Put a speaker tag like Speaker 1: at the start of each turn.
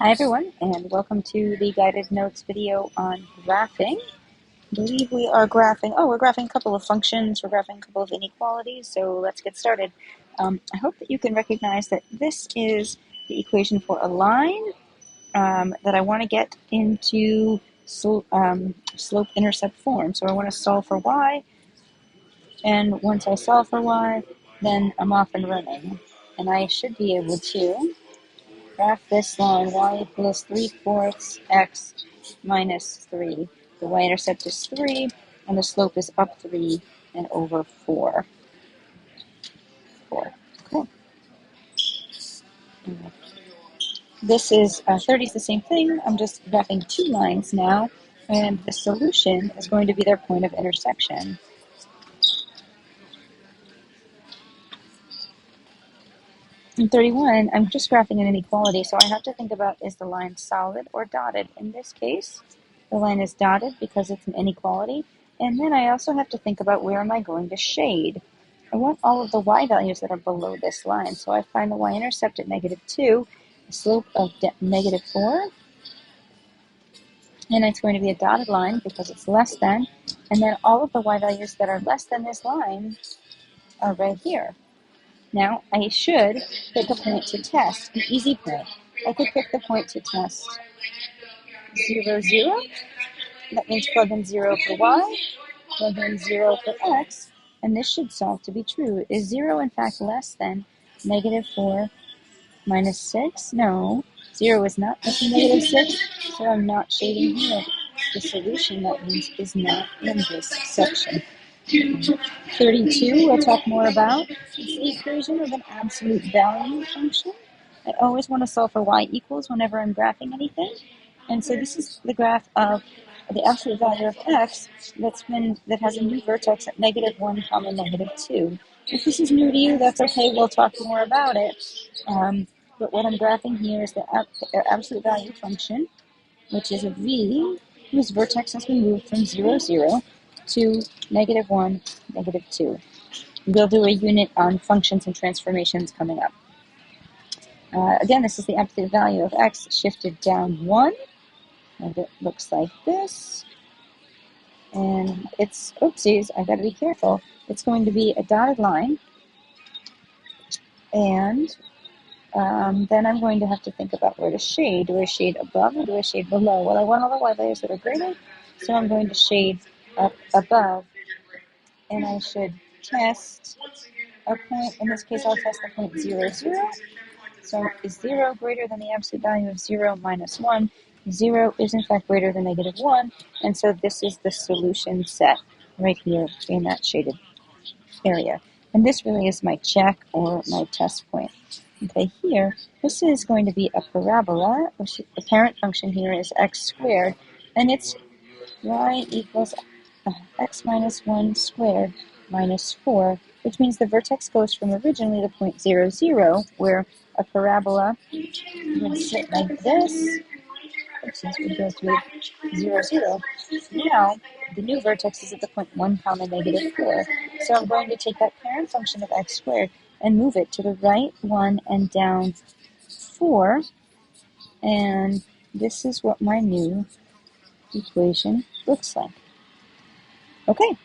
Speaker 1: Hi everyone, and welcome to the guided notes video on graphing. I believe we are graphing, we're graphing a couple of functions, we're graphing a couple of inequalities, so let's get started. I hope that you can recognize that this is the equation for a line that I want to get into slope-intercept form. So I want to solve for y, and once I solve for y, then I'm off and running. And I should be able to graph this line, y equals 3/4 x minus 3. The y-intercept is 3, and the slope is up 3 and over 4. Okay. This is 30 is the same thing. I'm just graphing two lines now, and the solution is going to be their point of intersection. In 31, I'm just graphing an inequality, so I have to think about, is the line solid or dotted? In this case, the line is dotted because it's an inequality, and then I also have to think about where am I going to shade. I want all of the y values that are below this line, so I find the y-intercept at -2, the slope of -4, and it's going to be a dotted line because it's less than, and then all of the y values that are less than this line are right here. Now, I should pick a point to test, an easy point. I could pick the point to test 0, 0. That means plug in 0 for y, plug in 0 for x, and this should solve to be true. Is 0 in fact less than -4 minus 6? No, 0 is not less than -6, so I'm not shading here. The solution, that means, is not in this section. 32, we'll talk more about. It's the equation of an absolute value function. I always want to solve for y equals whenever I'm graphing anything. And so this is the graph of the absolute value of x that has a new vertex at -1, -2. If this is new to you, that's okay. We'll talk more about it. But what I'm graphing here is the absolute value function, which is a v whose vertex has been moved from 0, 0 to -1, -2. We'll do a unit on functions and transformations coming up. Again, this is the absolute value of x shifted down 1, and it looks like this. And it's, oopsies, I've got to be careful. It's going to be a dotted line, and then I'm going to have to think about where to shade. Do I shade above or do I shade below? Well, I want all the y values that are greater, so I'm going to shade up above, and I should test a point. In this case, I'll test the point 0, 0. So is 0 greater than the absolute value of 0 minus 1? 0 is in fact greater than -1, and so this is the solution set right here in that shaded area. And this really is my check or my test point. Okay, here, this is going to be a parabola, which the parent function here is x squared, and it's y equals x minus 1 squared minus 4, which means the vertex goes from originally the point 0, 0, where a parabola would sit like this. Since we go through 0, 0. Now, the new vertex is at the point 1, -4. So I'm going to take that parent function of x squared and move it to the right 1 and down 4. And this is what my new equation looks like. Okay.